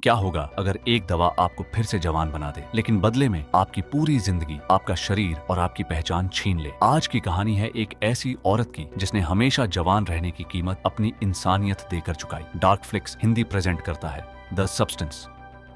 क्या होगा अगर एक दवा आपको फिर से जवान बना दे, लेकिन बदले में आपकी पूरी जिंदगी, आपका शरीर और आपकी पहचान छीन ले। आज की कहानी है एक ऐसी औरत की जिसने हमेशा जवान रहने की कीमत अपनी इंसानियत देकर चुकाई। डार्क फ्लिक्स हिंदी प्रेजेंट करता है द सब्सटेंस।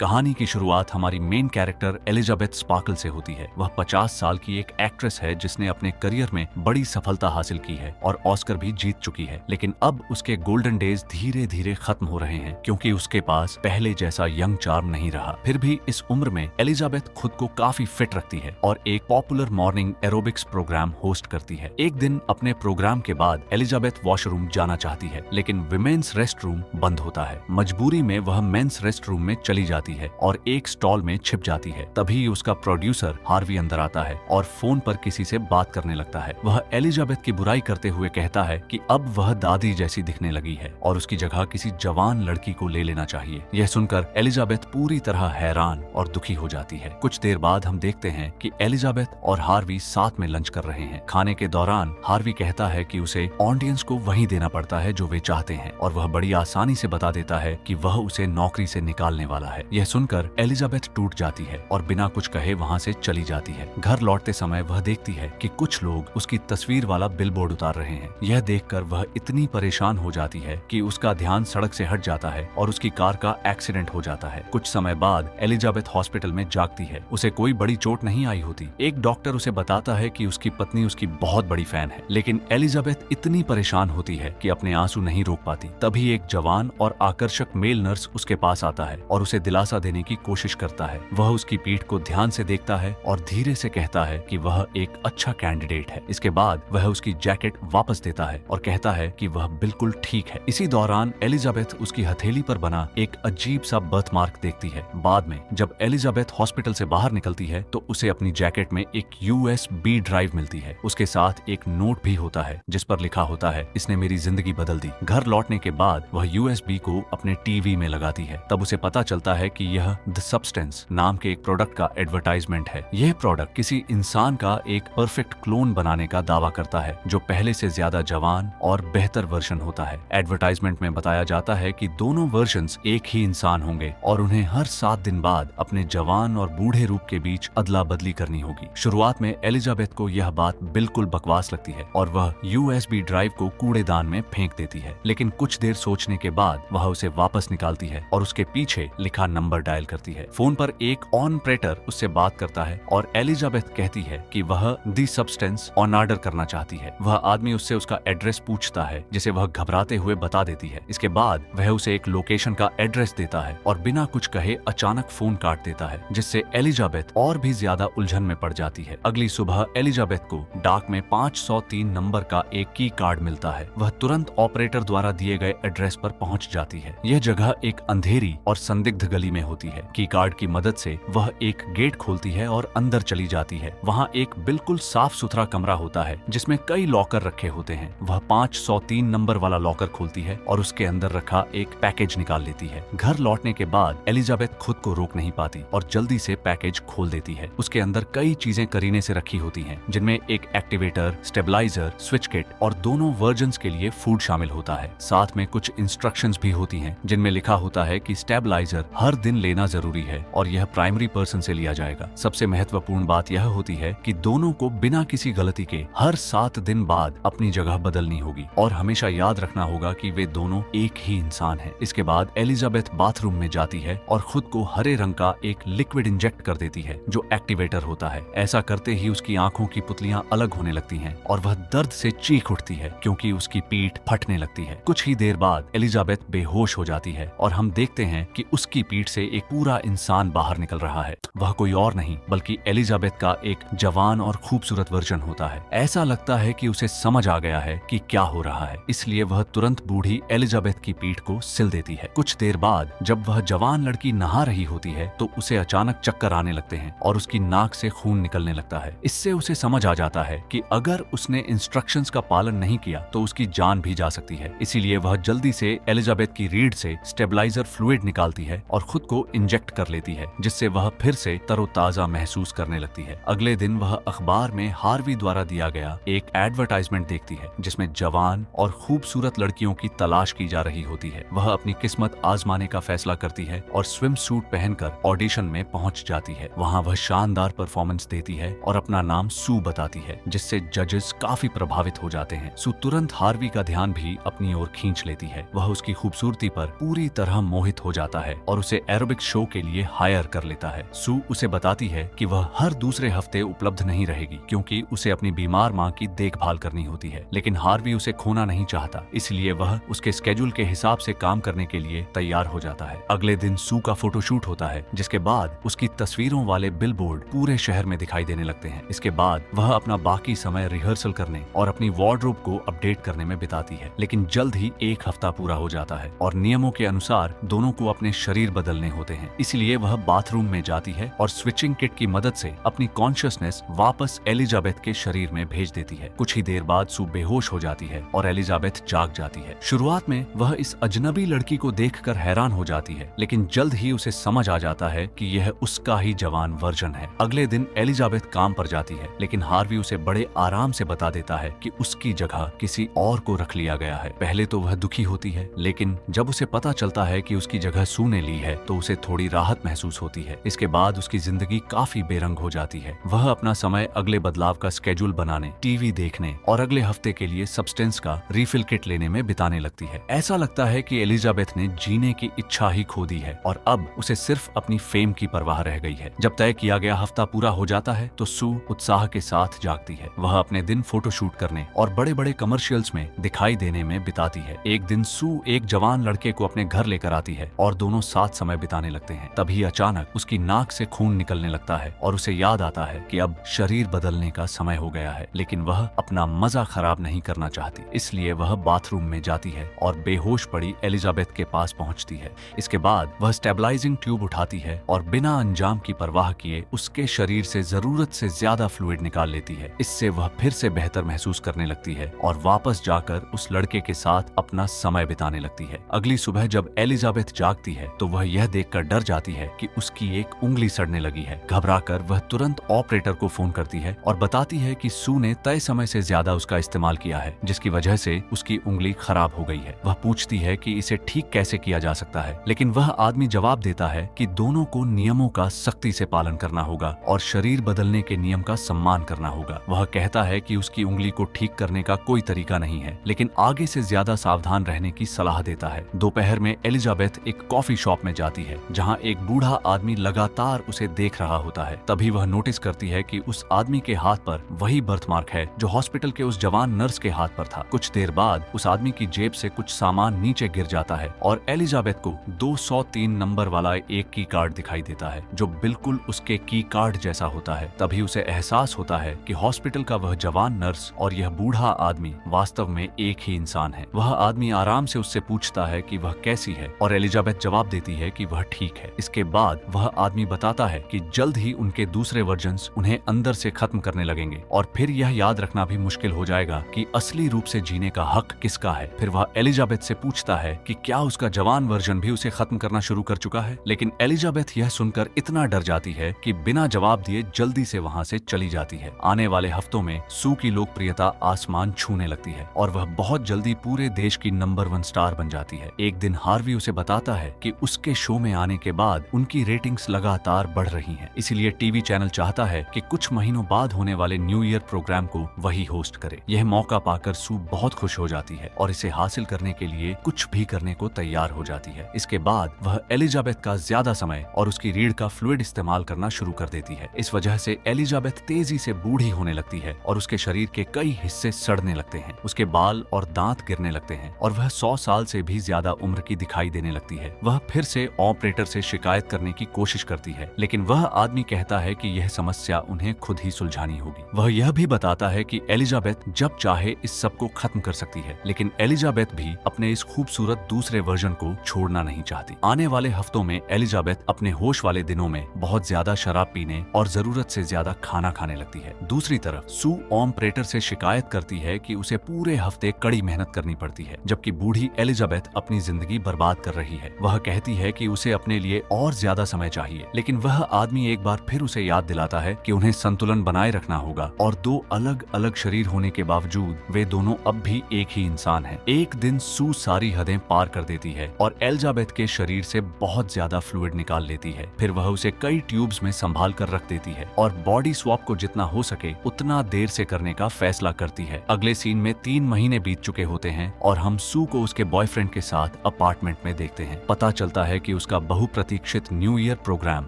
कहानी की शुरुआत हमारी मेन कैरेक्टर एलिजाबेथ स्पार्कल से होती है। वह 50 साल की एक एक्ट्रेस है जिसने अपने करियर में बड़ी सफलता हासिल की है और ऑस्कर भी जीत चुकी है। लेकिन अब उसके गोल्डन डेज धीरे धीरे खत्म हो रहे हैं क्योंकि उसके पास पहले जैसा यंग चार्म नहीं रहा। फिर भी इस उम्र में एलिजाबेथ खुद को काफी फिट रखती है और एक popular morning aerobics program host करती है। एक दिन अपने प्रोग्राम के बाद एलिजाबेथ वॉशरूम जाना चाहती है, लेकिन विमेन्स रेस्ट रूम बंद होता है। मजबूरी में वह मेंस रेस्ट रूम में चली जाती है और एक स्टॉल में छिप जाती है। तभी उसका प्रोड्यूसर हार्वी अंदर आता है और फोन पर किसी से बात करने लगता है। वह एलिजाबेथ की बुराई करते हुए कहता है कि अब वह दादी जैसी दिखने लगी है और उसकी जगह किसी जवान लड़की को ले लेना चाहिए। यह सुनकर एलिजाबेथ पूरी तरह हैरान और दुखी हो जाती है। कुछ देर बाद हम देखते हैं कि एलिजाबेथ और हार्वी साथ में लंच कर रहे हैं। खाने के दौरान हार्वी कहता है कि उसे ऑडियंस को वही देना पड़ता है जो वे चाहते हैं और वह बड़ी आसानी से बता देता है कि वह उसे नौकरी से निकालने वाला है। यह सुनकर एलिजाबेथ टूट जाती है और बिना कुछ कहे वहां से चली जाती है। घर लौटते समय वह देखती है कि कुछ लोग उसकी तस्वीर वाला बिलबोर्ड उतार रहे हैं। यह देखकर वह इतनी परेशान हो जाती है कि उसका ध्यान सड़क से हट जाता है और उसकी कार का एक्सीडेंट हो जाता है। कुछ समय बाद एलिजाबेथ हॉस्पिटल में जागती है। उसे कोई बड़ी चोट नहीं आई होती। एक डॉक्टर उसे बताता है कि उसकी पत्नी उसकी बहुत बड़ी फैन है, लेकिन एलिजाबेथ इतनी परेशान होती है कि अपने आंसू नहीं रोक पाती। तभी एक जवान और आकर्षक मेल नर्स उसके पास आता है और उसे दिलासा देने की कोशिश करता है। वह उसकी पीठ को ध्यान से देखता है और धीरे से कहता है कि वह एक अच्छा कैंडिडेट है। इसके बाद वह उसकी जैकेट वापस देता है और कहता है कि वह बिल्कुल ठीक है। इसी दौरान एलिजाबेथ उसकी हथेली पर बना एक अजीब सा बर्थ मार्क देखती है। बाद में जब एलिजाबेथ हॉस्पिटल से बाहर निकलती है तो उसे अपनी जैकेट में एक USB ड्राइव मिलती है। उसके साथ एक नोट भी होता है जिस पर लिखा होता है, इसने मेरी जिंदगी बदल दी। घर लौटने के बाद वह USB को अपने टीवी में लगाती है। तब उसे पता चलता है कि यह द सब्सटेंस नाम के एक प्रोडक्ट का एडवर्टाइजमेंट है। यह प्रोडक्ट किसी इंसान का एक परफेक्ट क्लोन बनाने का दावा करता है जो पहले से ज्यादा जवान और बेहतर वर्जन होता है। एडवर्टाइजमेंट में बताया जाता है कि दोनों वर्जन्स एक ही इंसान होंगे और उन्हें हर 7 दिन बाद अपने जवान और बूढ़े रूप के बीच अदला बदली करनी होगी। शुरुआत में एलिजाबेथ को यह बात बिल्कुल बकवास लगती है और वह USB ड्राइव को कूड़ेदान में फेंक देती है, लेकिन कुछ देर सोचने के बाद वह उसे वापस निकालती है और उसके पीछे लिखा नंबर डायल करती है। फोन पर एक ऑपरेटर उससे बात करता है और एलिजाबेथ कहती है कि वह दी सब्सटेंस ऑन ऑर्डर करना चाहती है। वह आदमी उससे उसका एड्रेस पूछता है जिसे वह घबराते हुए बता देती है। इसके बाद वह उसे एक लोकेशन का एड्रेस देता है और बिना कुछ कहे अचानक फोन काट देता है, जिससे एलिजाबेथ और भी ज्यादा उलझन में पड़ जाती है। अगली सुबह एलिजाबेथ को डाक में 503 नंबर का एक की कार्ड मिलता है। वह तुरंत ऑपरेटर द्वारा दिए गए एड्रेस पर पहुंच जाती है। यह जगह एक अंधेरी और संदिग्ध गली में होती है। की कार्ड की मदद से वह एक गेट खोलती है और अंदर चली जाती है। वहाँ एक बिल्कुल साफ सुथरा कमरा होता है जिसमें कई लॉकर रखे होते हैं। वह 503 नंबर वाला लॉकर खोलती है और उसके अंदर रखा एक पैकेज निकाल लेती है। घर लौटने के बाद एलिजाबेथ खुद को रोक नहीं पाती और जल्दी से पैकेज खोल देती है। उसके अंदर कई चीजें करीने से रखी होती हैं, जिनमें एक एक्टिवेटर, स्टेबलाइजर, स्विच किट और दोनों वर्जन्स के लिए फूड शामिल होता है। साथ में कुछ इंस्ट्रक्शंस भी होती हैं जिनमें लिखा होता है कि स्टेबलाइजर हर दिन लेना जरूरी है और यह प्राइमरी पर्सन से लिया जाएगा। सबसे महत्वपूर्ण बात यह होती है कि दोनों को बिना किसी गलती के हर 7 दिन बाद अपनी जगह बदलनी होगी और हमेशा याद रखना होगा कि वे दोनों एक ही इंसान हैं। इसके बाद एलिजाबेथ बाथरूम में जाती है और खुद को हरे रंग का एक लिक्विड इंजेक्ट कर देती है जो एक्टिवेटर होता है। ऐसा करते ही उसकी आंखों की पुतलियां अलग होने लगती हैं और वह दर्द से चीख उठती है क्योंकि उसकी पीठ फटने लगती है। कुछ ही देर बाद एलिजाबेथ बेहोश हो जाती है और हम देखते हैं कि उसकी पीठ से एक पूरा इंसान बाहर निकल रहा है। वह कोई और नहीं बल्कि एलिजाबेथ का एक जवान और खूबसूरत वर्जन होता है। ऐसा लगता है कि उसे समझ आ गया है कि क्या हो रहा है, इसलिए वह तुरंत बूढ़ी एलिजाबेथ की पीठ को सिल देती है। कुछ देर बाद जब वह जवान लड़की नहा रही होती है तो उसे अचानक चक्कर आने लगते हैं और उसकी नाक से खून निकलने लगता है। इससे उसे समझ आ जाता है कि अगर उसने इंस्ट्रक्शंस का पालन नहीं किया तो उसकी जान भी जा सकती है। इसीलिए वह जल्दी से एलिजाबेथ की रीढ़ से स्टेबलाइजर फ्लूइड निकालती है और खुद खुद को इंजेक्ट कर लेती है, जिससे वह फिर से तरोताजा महसूस करने लगती है। अगले दिन वह अखबार में हार्वी द्वारा दिया गया एक एडवर्टाइजमेंट देखती है, जिसमें जवान और खूबसूरत लड़कियों की तलाश की जा रही होती है। वह अपनी किस्मत आजमाने का फैसला करती है और स्विम सूट पहनकर ऑडिशन में पहुंच जाती है। वहां वह शानदार परफॉर्मेंस देती है और अपना नाम सू बताती है, जिससे जजेस काफी प्रभावित हो जाते हैं। सू तुरंत हार्वी का ध्यान भी अपनी ओर खींच लेती है। वह उसकी खूबसूरती पर पूरी तरह मोहित हो जाता है और उसे एरोबिक शो के लिए हायर कर लेता है। सू उसे बताती है कि वह हर दूसरे हफ्ते उपलब्ध नहीं रहेगी, क्योंकि उसे अपनी बीमार माँ की देखभाल करनी होती है। लेकिन हार्वी उसे खोना नहीं चाहता, इसलिए वह उसके स्केड्यूल के हिसाब से काम करने के लिए तैयार हो जाता है। अगले दिन सू का फोटोशूट होता है, जिसके बाद उसकी तस्वीरों वाले बिलबोर्ड पूरे शहर में दिखाई देने लगते हैं। इसके बाद वह अपना बाकी समय रिहर्सल करने और अपनी वार्डरोब को अपडेट करने में बिताती है। लेकिन जल्द ही एक हफ्ता पूरा हो जाता है और नियमों के अनुसार दोनों को अपने शरीर बदलने होते हैं। इसलिए वह बाथरूम में जाती है और स्विचिंग किट की मदद से अपनी कॉन्शियसनेस वापस एलिजाबेथ के शरीर में भेज देती है। कुछ ही देर बाद सू बेहोश हो जाती है और एलिजाबेथ जाग जाती है। शुरुआत में वह इस अजनबी लड़की को देखकर हैरान हो जाती है, लेकिन जल्द ही उसे समझ आ जाता है कि यह उसका ही जवान वर्जन है। अगले दिन एलिजाबेथ काम पर जाती है, लेकिन हार्वी उसे बड़े आराम से बता देता है कि उसकी जगह किसी और को रख लिया गया है। पहले तो वह दुखी होती है, लेकिन जब उसे पता चलता है कि उसकी जगह सू ने ली है तो उसे थोड़ी राहत महसूस होती है। इसके बाद उसकी जिंदगी काफी बेरंग हो जाती है। वह अपना समय अगले बदलाव का स्केड्यूल बनाने, टीवी देखने और अगले हफ्ते के लिए सब्सटेंस का रिफिल किट लेने में बिताने लगती है। ऐसा लगता है कि एलिजाबेथ ने जीने की इच्छा ही खो दी है और अब उसे सिर्फ अपनी फेम की परवाह रह गई है। जब तय किया गया हफ्ता पूरा हो जाता है तो सू उत्साह के साथ जागती है। वह अपने दिन फोटोशूट करने और बड़े बड़े कमर्शियल्स में दिखाई देने में बिताती है। एक दिन सू एक जवान लड़के को अपने घर लेकर आती है और दोनों साथ समय बिताने लगते हैं। तभी अचानक उसकी नाक से खून निकलने लगता है और उसे याद आता है कि अब शरीर बदलने का समय हो गया है। लेकिन वह अपना मजा खराब नहीं करना चाहती, इसलिए वह बाथरूम में जाती है और बेहोश पड़ी एलिजाबेथ के पास पहुंचती है। इसके बाद वह स्टेबलाइजिंग ट्यूब उठाती है और बिना अंजाम की परवाह किए उसके शरीर से जरूरत से ज्यादा फ्लूइड निकाल लेती है। इससे वह फिर से बेहतर महसूस करने लगती है और वापस जाकर उस लड़के के साथ अपना समय बिताने लगती है। अगली सुबह जब एलिजाबेथ जागती है तो वह यह देखकर डर जाती है कि उसकी एक उंगली सड़ने लगी है। घबराकर वह तुरंत ऑपरेटर को फोन करती है और बताती है कि सू ने तय समय से ज्यादा उसका इस्तेमाल किया है, जिसकी वजह से उसकी उंगली खराब हो गई है। वह पूछती है कि इसे ठीक कैसे किया जा सकता है, लेकिन वह आदमी जवाब देता है कि दोनों को नियमों का सख्ती से पालन करना होगा और शरीर बदलने के नियम का सम्मान करना होगा। वह कहता है कि उसकी उंगली को ठीक करने का कोई तरीका नहीं है, लेकिन आगे से ज्यादा सावधान रहने की सलाह देता है। दोपहर में एलिजाबेथ एक कॉफी शॉप में जाती है, जहां एक बूढ़ा आदमी लगातार उसे देख रहा होता है। तभी वह नोटिस करती है कि उस आदमी के हाथ पर वही बर्थमार्क है जो हॉस्पिटल के उस जवान नर्स के हाथ पर था। कुछ देर बाद उस आदमी की जेब से कुछ सामान नीचे गिर जाता है और एलिजाबेथ को 203 नंबर वाला एक की कार्ड दिखाई देता है, जो बिल्कुल उसके की कार्ड जैसा होता है। तभी उसे एहसास होता है कि हॉस्पिटल का वह जवान नर्स और यह बूढ़ा आदमी वास्तव में एक ही इंसान है। वह आदमी आराम से उससे पूछता है कि वह कैसी है और एलिजाबेथ जवाब देती है कि वह ठीक है। इसके बाद वह आदमी बताता है कि जल्द ही उनके दूसरे वर्जन्स उन्हें अंदर से खत्म करने लगेंगे और फिर यह याद रखना भी मुश्किल हो जाएगा कि असली रूप से जीने का हक किसका है। फिर वह एलिजाबेथ से पूछता है कि क्या उसका जवान वर्जन भी उसे खत्म करना शुरू कर चुका है, लेकिन एलिजाबेथ यह सुनकर इतना डर जाती है कि बिना जवाब दिए जल्दी से वहाँ से चली जाती है। आने वाले हफ्तों में सू की लोकप्रियता आसमान छूने लगती है और वह बहुत जल्दी पूरे देश की नंबर 1 स्टार बन जाती है। एक दिन हार्वी उसे बताता है कि उसके शो में आने के बाद उनकी रेटिंग्स लगातार बढ़ रही हैं, इसलिए टीवी चैनल चाहता है कि कुछ महीनों बाद होने वाले न्यू ईयर प्रोग्राम को वही होस्ट करे। यह मौका पाकर सू बहुत खुश हो जाती है और इसे हासिल करने के लिए कुछ भी करने को तैयार हो जाती है। इसके बाद वह एलिजाबेथ का ज्यादा समय और उसकी रीढ़ का फ्लूइड इस्तेमाल करना शुरू कर देती है। इस वजह से एलिजाबेथ तेजी से बूढ़ी होने लगती है और उसके शरीर के कई हिस्से सड़ने लगते हैं। उसके बाल और दांत गिरने लगते हैं और वह 100 साल से भी ज्यादा उम्र की दिखाई देने लगती है। वह फिर से ऑपरेटर से शिकायत करने की कोशिश करती है, लेकिन वह आदमी कहता है कि यह समस्या उन्हें खुद ही सुलझानी होगी। वह यह भी बताता है कि एलिजाबेथ जब चाहे इस सब को खत्म कर सकती है, लेकिन एलिजाबेथ भी अपने इस खूबसूरत दूसरे वर्जन को छोड़ना नहीं चाहती। आने वाले हफ्तों में एलिजाबेथ अपने होश वाले दिनों में बहुत ज्यादा शराब पीने और जरूरत से ज्यादा खाना खाने लगती है। दूसरी तरफ सू ऑपरेटर से शिकायत करती है कि उसे पूरे हफ्ते कड़ी मेहनत करनी पड़ती है, जबकि बूढ़ी एलिजाबेथ अपनी जिंदगी बर्बाद कर रही है। वह कहती है कि कि उसे अपने लिए और ज्यादा समय चाहिए। लेकिन वह आदमी एक बार फिर उसे याद दिलाता है कि उन्हें संतुलन बनाए रखना होगा और दो अलग अलग शरीर होने के बावजूद वे दोनों अब भी एक ही इंसान हैं। एक दिन सू सारी हदें पार कर देती है और एलिजाबेथ के शरीर से बहुत ज्यादा फ्लूइड निकाल लेती है। फिर वह उसे कई ट्यूब्स में संभाल कर रख देती है और बॉडी स्वैप को जितना हो सके उतना देर से करने का फैसला करती है। अगले सीन में 3 महीने बीत चुके होते हैं और हम सू को उसके बॉयफ्रेंड के साथ अपार्टमेंट में देखते हैं। पता चलता है कि उसका बहुप्रतीक्षित न्यू ईयर प्रोग्राम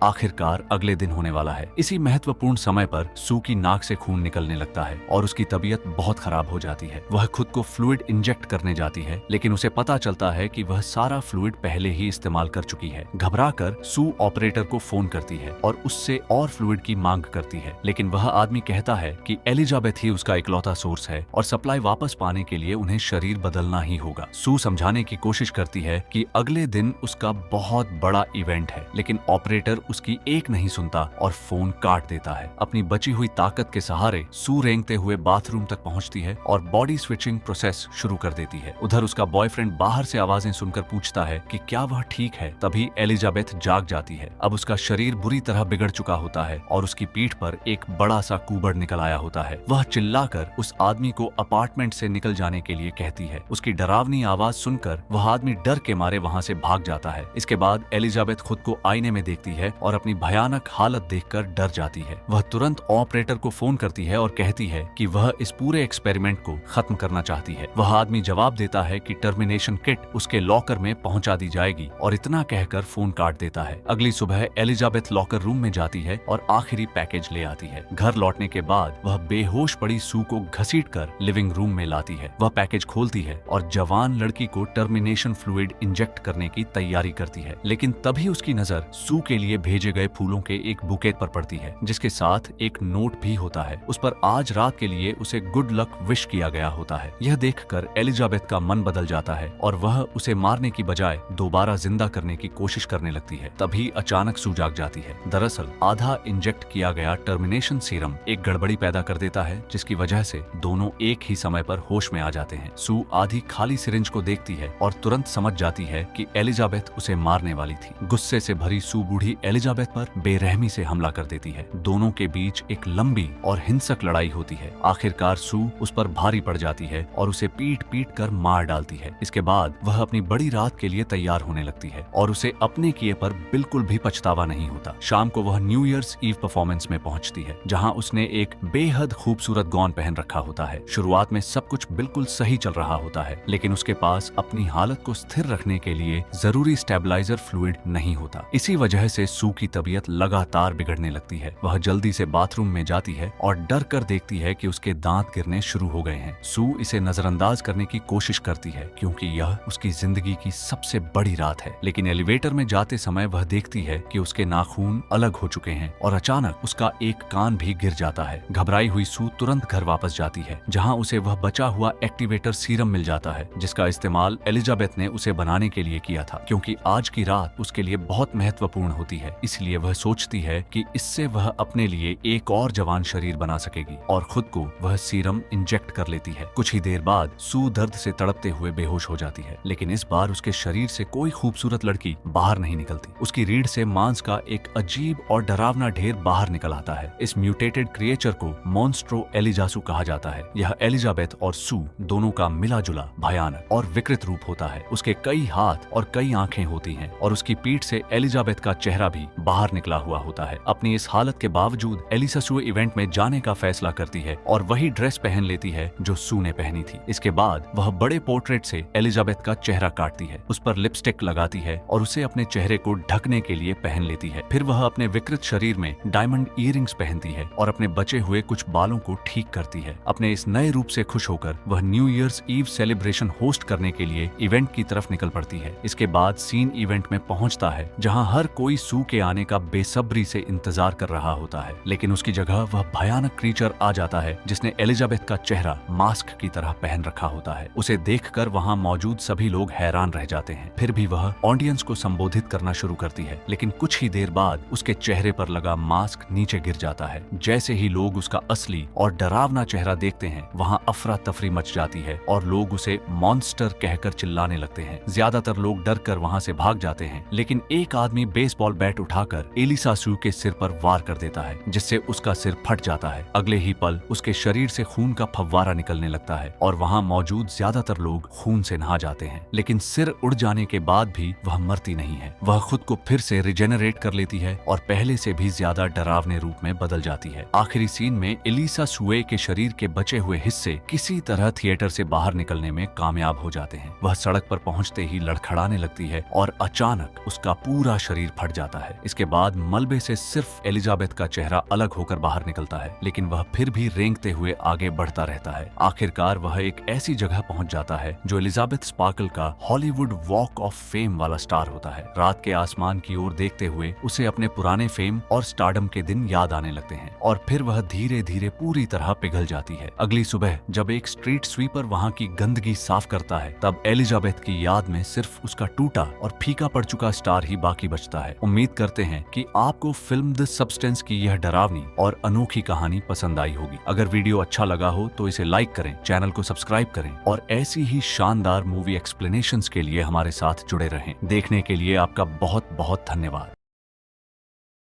आखिरकार अगले दिन होने वाला है। इसी महत्वपूर्ण समय पर सू की नाक से खून निकलने लगता है और उसकी तबीयत बहुत खराब हो जाती है। वह खुद को फ्लूइड इंजेक्ट करने जाती है, लेकिन उसे पता चलता है कि वह सारा फ्लूइड पहले ही इस्तेमाल कर चुकी है। घबराकर सू ऑपरेटर को फोन करती है और उससे और फ्लूइड की मांग करती है, लेकिन वह आदमी कहता है कि एलिजाबेथ ही उसका इकलौता सोर्स है और सप्लाई वापस पाने के लिए उन्हें शरीर बदलना ही होगा। सू समझाने की कोशिश करती है कि अगले दिन उसका बहुत बड़ा इवेंट है, लेकिन ऑपरेटर उसकी एक नहीं सुनता और फोन काट देता है। अपनी बची हुई ताकत के सहारे सू रेंगते हुए बाथरूम तक पहुंचती है और बॉडी स्विचिंग प्रोसेस शुरू कर देती है। उधर उसका बॉयफ्रेंड बाहर से आवाजें सुनकर पूछता है कि क्या वह ठीक है। तभी एलिजाबेथ जाग जाती है। अब उसका शरीर बुरी तरह बिगड़ चुका होता है और उसकी पीठ पर एक बड़ा सा कूबड़ निकल आया होता है। वह चिल्लाकर उस आदमी को अपार्टमेंट से निकल जाने के लिए कहती है। उसकी डरावनी आवाज सुनकर वह आदमी डर के मारे वहां से भाग जाता है। इसके बाद एलिजाबेथ खुद को आईने में देखती है और अपनी भयानक हालत देखकर डर जाती है। वह तुरंत ऑपरेटर को फोन करती है और कहती है कि वह इस पूरे एक्सपेरिमेंट को खत्म करना चाहती है। वह आदमी जवाब देता है कि टर्मिनेशन किट उसके लॉकर में पहुंचा दी जाएगी और इतना कहकर फोन काट देता है। अगली सुबह एलिजाबेथ लॉकर रूम में जाती है और आखिरी पैकेज ले आती है। घर लौटने के बाद वह बेहोश पड़ी सू को घसीटकर लिविंग रूम में लाती है। वह पैकेज खोलती है और जवान लड़की को टर्मिनेशन फ्लूइड इंजेक्ट करने की तैयारी करती है, लेकिन तभी उसकी नजर सू के लिए भेजे गए फूलों के एक बुकेट पर पड़ती है, जिसके साथ एक नोट भी होता है। उस पर आज रात के लिए उसे गुड लक विश किया गया होता है। यह देखकर एलिजाबेथ का मन बदल जाता है और वह उसे मारने की बजाय दोबारा जिंदा करने की कोशिश करने लगती है। तभी अचानक सू जाग जाती है। दरअसल आधा इंजेक्ट किया गया टर्मिनेशन सीरम एक गड़बड़ी पैदा कर देता है, जिसकी वजह से दोनों एक ही समय पर होश में आ जाते हैं। सू आधी खाली सिरिंज को देखती है और तुरंत समझ जाती है कि एलिजाबेथ उसे मारने वाली थी। गुस्से से भरी सू बूढ़ी एलिजाबेथ पर बेरहमी से हमला कर देती है। दोनों के बीच एक लंबी और हिंसक लड़ाई होती है। आखिरकार सू उस पर भारी पड़ जाती है और उसे पीट पीट कर मार डालती है। इसके बाद वह अपनी बड़ी रात के लिए तैयार होने लगती है और उसे अपने किए पर बिल्कुल भी पछतावा नहीं होता। शाम को वह न्यू ईयर्स ईव परफॉर्मेंस में पहुंचती है, जहां उसने एक बेहद खूबसूरत गॉन पहन रखा होता है। शुरुआत में सब कुछ बिल्कुल सही चल रहा होता है, लेकिन उसके पास अपनी हालत को स्थिर रखने के लिए जरूरी स्टेबलाइजर फ्लूइड नहीं होता। इसी वजह से सू की तबीयत लगातार बिगड़ने लगती है। वह जल्दी से बाथरूम में जाती है और डर कर देखती है कि उसके दांत गिरने शुरू हो गए हैं। सू इसे नजरअंदाज करने की कोशिश करती है, क्योंकि यह उसकी जिंदगी की सबसे बड़ी रात है। लेकिन एलिवेटर में जाते समय वह देखती है कि उसके नाखून अलग हो चुके हैं और अचानक उसका एक कान भी गिर जाता है। घबराई हुई सू तुरंत घर वापस जाती है, जहां उसे वह बचा हुआ एक्टिवेटर सीरम मिल जाता है, जिसका इस्तेमाल एलिजाबेथ ने उसे बनाने के लिए किया था। क्योंकि आज की रात उसके लिए बहुत महत्वपूर्ण होती है, इसलिए वह सोचती है कि इससे वह अपने लिए एक और जवान शरीर बना सकेगी और खुद को वह सीरम इंजेक्ट कर लेती है। कुछ ही देर बाद सू दर्द से तड़पते हुए बेहोश हो जाती है, लेकिन इस बार उसके शरीर से कोई खूबसूरत लड़की बाहर नहीं निकलती। उसकी रीढ़ से मांस का एक अजीब और डरावना ढेर बाहर निकल आता है। इस म्यूटेटेड क्रिएचर को मॉन्स्ट्रो एलिजासु कहा जाता है। यह एलिजाबेथ और सू दोनों का मिला जुला भयानक और विकृत रूप होता है। उसके कई हाथ और कई आंखें होती हैं और उसकी पीठ से एलिजाबेथ का चेहरा भी बाहर निकला हुआ होता है। अपनी इस हालत के बावजूद एलिजासु इवेंट में जाने का फैसला करती है और वही ड्रेस पहन लेती है जो सू ने पहनी थी। इसके बाद वह बड़े पोर्ट्रेट से एलिजाबेथ का चेहरा काटती है, उस पर लिपस्टिक लगाती है और उसे अपने चेहरे को ढकने के लिए पहन लेती है। फिर वह अपने विकृत शरीर में डायमंड ईयरिंग्स पहनती है और अपने बचे हुए कुछ बालों को ठीक करती है। अपने इस नए रूप से खुश होकर वह new year's eve celebration host करने के लिए इवेंट की तरफ निकल पड़ती है। इसके बाद सीन इवेंट में पहुंचता है, जहां हर कोई सू के आने का बेसब्री से इंतजार कर रहा होता है, लेकिन उसकी जगह वह भयानक क्रीचर आ जाता है जिसने एलिजाबेथ का चेहरा मास्क की तरह पहन रखा होता है। उसे देखकर वहां मौजूद सभी लोग हैरान रह जाते हैं। फिर भी वह ऑडियंस को संबोधित करना शुरू करती है, लेकिन कुछ ही देर बाद उसके चेहरे पर लगा मास्क नीचे गिर जाता है। जैसे ही लोग उसका असली और डरावना चेहरा देखते हैं, वहां अफरा तफरी मच जाती है और लोग उसे मॉन्स्टर कहकर चिल्लाने लगते हैं। ज्यादातर लोग डर कर वहां से भाग जाते हैं, लेकिन एक आदमी बेसबॉल बैट उठाकर एलिसा सू के सिर पर वार कर देता है, जिससे उसका सिर फट जाता है। अगले ही पल उसके शरीर से खून का फव्वारा निकलने लगता है और वहाँ मौजूद ज्यादातर लोग खून से नहा जाते हैं। लेकिन सिर उड़ जाने के बाद भी वह मरती नहीं है। वह खुद को फिर से रिजेनरेट कर लेती है और पहले से भी ज्यादा डरावने रूप में बदल जाती है। आखिरी सीन में एलिसा सुए के शरीर के बचे हुए हिस्से किसी तरह थिएटर से बाहर निकलने में कामयाब हो जाते हैं। वह सड़क पर पहुंचते ही लड़खड़ाने लगती है और अचानक उसका पूरा शरीर फट जाता है। इसके बाद मलबे से सिर्फ एलिजाबेथ का चेहरा अलग होकर बाहर निकलता है, लेकिन वह फिर भी रेंगते हुए आगे बढ़ता रहता है। आखिरकार वह एक ऐसी जगह पहुंच जाता है जो एलिजाबेथ स्पार्कल का हॉलीवुड वॉक ऑफ फेम वाला स्टार होता है। रात के आसमान की ओर देखते हुए उसे अपने पुराने फेम और स्टारडम के दिन याद आने लगते हैं और फिर वह धीरे धीरे पूरी तरह पिघल जाती है। अगली सुबह जब एक स्ट्रीट स्वीपर वहाँ की गंदगी साफ करता है, तब एलिजाबेथ की याद में सिर्फ उसका टूटा और फीका पड़ चुका स्टार ही बाकी बचता है। उम्मीद करते हैं कि आपको फिल्म द सब्सटेंस की यह डरावनी और अनोखी कहानी पसंद आई होगी। अगर वीडियो अच्छा लगा हो तो इसे लाइक करें, चैनल को सब्सक्राइब करें और ऐसी ही शानदार मूवी एक्सप्लेनेशंस के लिए हमारे साथ जुड़े रहें। देखने के लिए आपका बहुत बहुत धन्यवाद।